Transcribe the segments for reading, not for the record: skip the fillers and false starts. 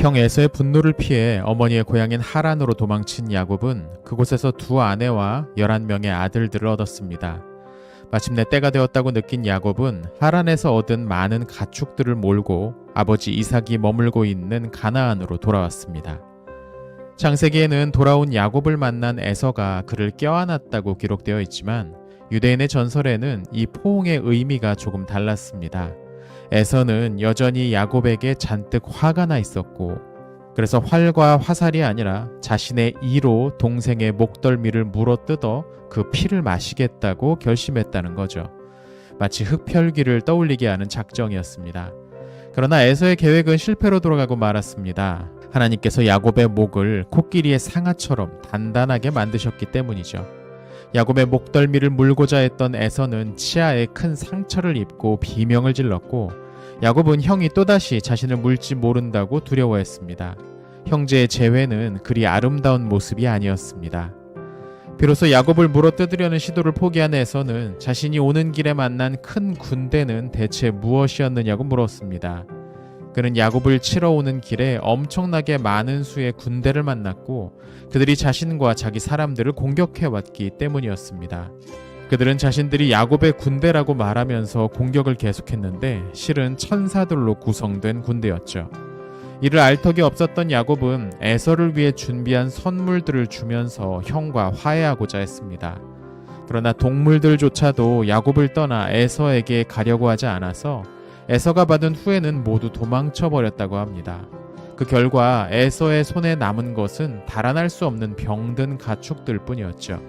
형 에서의 분노를 피해 어머니의 고향인 하란으로 도망친 야곱은 그곳에서 두 아내와 11명의 아들들을 얻었습니다. 마침내 때가 되었다고 느낀 야곱은 하란에서 얻은 많은 가축들을 몰고 아버지 이삭이 머물고 있는 가나안으로 돌아왔습니다. 창세기에는 돌아온 야곱을 만난 에서가 그를 껴안았다고 기록되어 있지만 유대인의 전설에는 이 포옹의 의미가 조금 달랐습니다. 에서는 여전히 야곱에게 잔뜩 화가 나 있었고, 그래서 활과 화살이 아니라 자신의 이로 동생의 목덜미를 물어뜯어 그 피를 마시겠다고 결심했다는 거죠. 마치 흡혈귀를 떠올리게 하는 작정이었습니다. 그러나 에서의 계획은 실패로 돌아가고 말았습니다. 하나님께서 야곱의 목을 코끼리의 상아처럼 단단하게 만드셨기 때문이죠. 야곱의 목덜미를 물고자 했던 에서는 치아에 큰 상처를 입고 비명을 질렀고, 야곱은 형이 또다시 자신을 물지 모른다고 두려워했습니다. 형제의 재회는 그리 아름다운 모습이 아니었습니다. 비로소 야곱을 물어뜯으려는 시도를 포기한 에서는 자신이 오는 길에 만난 큰 군대는 대체 무엇이었느냐고 물었습니다. 그는 야곱을 치러 오는 길에 엄청나게 많은 수의 군대를 만났고, 그들이 자신과 자기 사람들을 공격해왔기 때문이었습니다. 그들은 자신들이 야곱의 군대라고 말하면서 공격을 계속했는데 실은 천사들로 구성된 군대였죠. 이를 알 턱이 없었던 야곱은 에서를 위해 준비한 선물들을 주면서 형과 화해하고자 했습니다. 그러나 동물들조차도 야곱을 떠나 에서에게 가려고 하지 않아서 에서가 받은 후에는 모두 도망쳐 버렸다고 합니다. 그 결과 에서의 손에 남은 것은 달아날 수 없는 병든 가축들 뿐이었죠.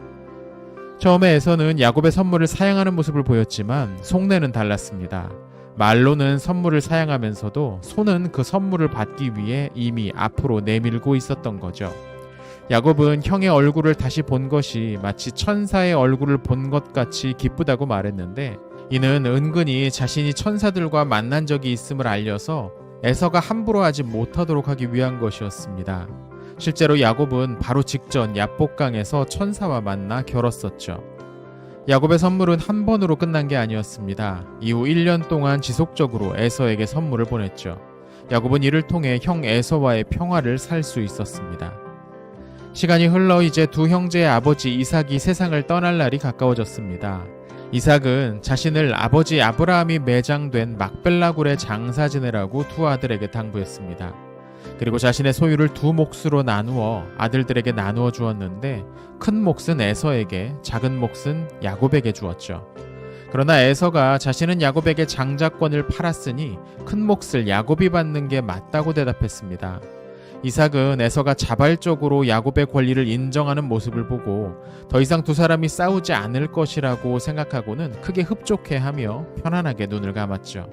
처음에 에서는 야곱의 선물을 사양하는 모습을 보였지만 속내는 달랐습니다. 말로는 선물을 사양하면서도 손은 그 선물을 받기 위해 이미 앞으로 내밀고 있었던 거죠. 야곱은 형의 얼굴을 다시 본 것이 마치 천사의 얼굴을 본 것 같이 기쁘다고 말했는데, 이는 은근히 자신이 천사들과 만난 적이 있음을 알려서 에서가 함부로 하지 못하도록 하기 위한 것이었습니다. 실제로 야곱은 바로 직전 야복강에서 천사와 만나 겨뤘었죠. 야곱의 선물은 한 번으로 끝난 게 아니었습니다. 이후 1년 동안 지속적으로 에서에게 선물을 보냈죠. 야곱은 이를 통해 형 에서와의 평화를 살 수 있었습니다. 시간이 흘러 이제 두 형제의 아버지 이삭이 세상을 떠날 날이 가까워졌습니다. 이삭은 자신을 아버지 아브라함이 매장된 막벨라 굴에 장사 지내라고 두 아들에게 당부했습니다. 그리고 자신의 소유를 두 몫으로 나누어 아들들에게 나누어 주었는데, 큰 몫은 에서에게, 작은 몫은 야곱에게 주었죠. 그러나 에서가 자신은 야곱에게 장자권을 팔았으니 큰 몫을 야곱이 받는 게 맞다고 대답했습니다. 이삭은 에서가 자발적으로 야곱의 권리를 인정하는 모습을 보고 더 이상 두 사람이 싸우지 않을 것이라고 생각하고는 크게 흡족해하며 편안하게 눈을 감았죠.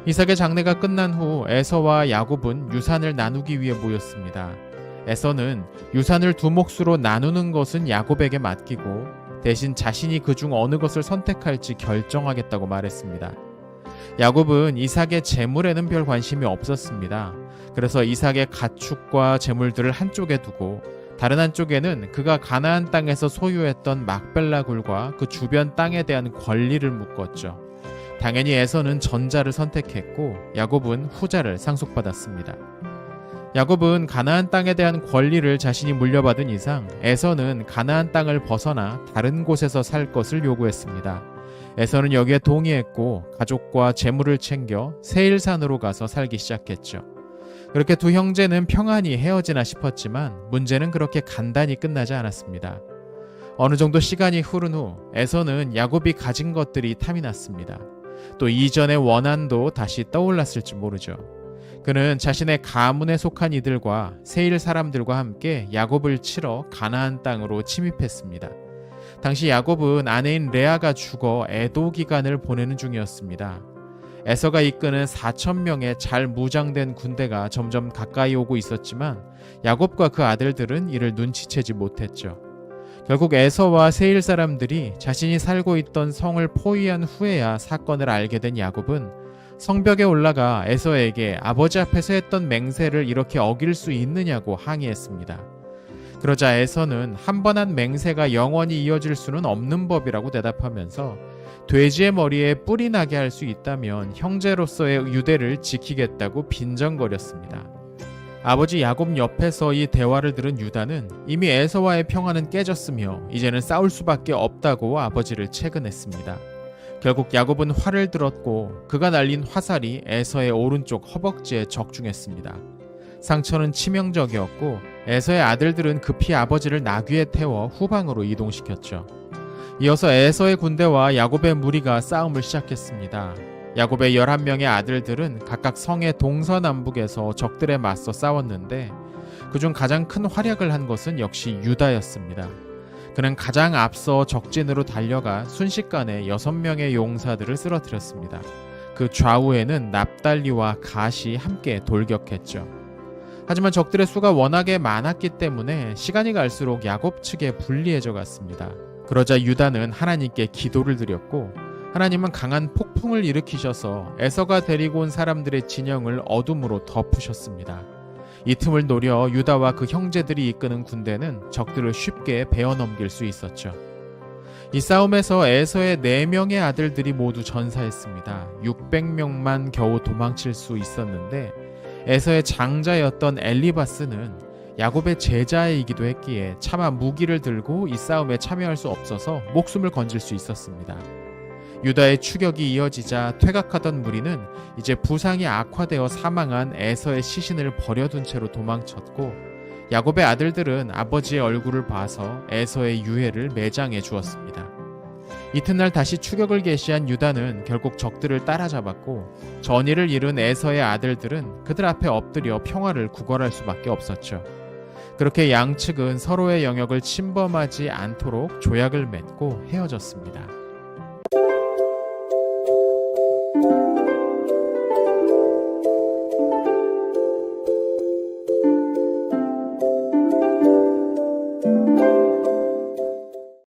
이삭의 장례가 끝난 후 에서와 야곱은 유산을 나누기 위해 모였습니다. 에서는 유산을 두 몫으로 나누는 것은 야곱에게 맡기고 대신 자신이 그중 어느 것을 선택할지 결정하겠다고 말했습니다. 야곱은 이삭의 재물에는 별 관심이 없었습니다. 그래서 이삭의 가축과 재물들을 한쪽에 두고 다른 한쪽에는 그가 가나안 땅에서 소유했던 막벨라 굴과 그 주변 땅에 대한 권리를 묶었죠. 당연히 에서는 전자를 선택했고 야곱은 후자를 상속받았습니다. 야곱은 가나안 땅에 대한 권리를 자신이 물려받은 이상 에서는 가나안 땅을 벗어나 다른 곳에서 살 것을 요구했습니다. 에서는 여기에 동의했고 가족과 재물을 챙겨 세일산으로 가서 살기 시작했죠. 그렇게 두 형제는 평안히 헤어지나 싶었지만 문제는 그렇게 간단히 끝나지 않았습니다. 어느 정도 시간이 흐른 후 에서는 야곱이 가진 것들이 탐이 났습니다. 또 이전의 원한도 다시 떠올랐을지 모르죠. 그는 자신의 가문에 속한 이들과 세일 사람들과 함께 야곱을 치러 가나안 땅으로 침입했습니다. 당시 야곱은 아내인 레아가 죽어 애도 기간을 보내는 중이었습니다. 에서가 이끄는 4,000명의 잘 무장된 군대가 점점 가까이 오고 있었지만 야곱과 그 아들들은 이를 눈치채지 못했죠. 결국 에서와 세일 사람들이 자신이 살고 있던 성을 포위한 후에야 사건을 알게 된 야곱은 성벽에 올라가 에서에게 아버지 앞에서 했던 맹세를 이렇게 어길 수 있느냐고 항의했습니다. 그러자 에서는 한 번 한 맹세가 영원히 이어질 수는 없는 법이라고 대답하면서 돼지의 머리에 뿔이 나게 할 수 있다면 형제로서의 유대를 지키겠다고 빈정거렸습니다. 아버지 야곱 옆에서 이 대화를 들은 유다는 이미 에서와의 평화는 깨졌으며 이제는 싸울 수밖에 없다고 아버지를 채근했습니다. 결국 야곱은 활을 들었고 그가 날린 화살이 에서의 오른쪽 허벅지에 적중했습니다. 상처는 치명적이었고 에서의 아들들은 급히 아버지를 나귀에 태워 후방으로 이동시켰죠. 이어서 에서의 군대와 야곱의 무리가 싸움을 시작했습니다. 야곱의 11명의 아들들은 각각 성의 동서남북에서 적들에 맞서 싸웠는데 그중 가장 큰 활약을 한 것은 역시 유다였습니다. 그는 가장 앞서 적진으로 달려가 순식간에 6명의 용사들을 쓰러뜨렸습니다. 그 좌우에는 납달리와 갓이 함께 돌격했죠. 하지만 적들의 수가 워낙에 많았기 때문에 시간이 갈수록 야곱 측에 불리해져 갔습니다. 그러자 유다는 하나님께 기도를 드렸고 하나님은 강한 폭풍을 일으키셔서 에서가 데리고 온 사람들의 진영을 어둠으로 덮으셨습니다. 이 틈을 노려 유다와 그 형제들이 이끄는 군대는 적들을 쉽게 베어넘길 수 있었죠. 이 싸움에서 에서의 4명의 아들들이 모두 전사했습니다. 600명만 겨우 도망칠 수 있었는데 에서의 장자였던 엘리바스는 야곱의 제자이기도 했기에 차마 무기를 들고 이 싸움에 참여할 수 없어서 목숨을 건질 수 있었습니다. 유다의 추격이 이어지자 퇴각하던 무리는 이제 부상이 악화되어 사망한 에서의 시신을 버려둔 채로 도망쳤고 야곱의 아들들은 아버지의 얼굴을 봐서 에서의 유해를 매장해 주었습니다. 이튿날 다시 추격을 개시한 유다는 결국 적들을 따라잡았고 전의를 이룬 에서의 아들들은 그들 앞에 엎드려 평화를 구걸할 수밖에 없었죠. 그렇게 양측은 서로의 영역을 침범하지 않도록 조약을 맺고 헤어졌습니다.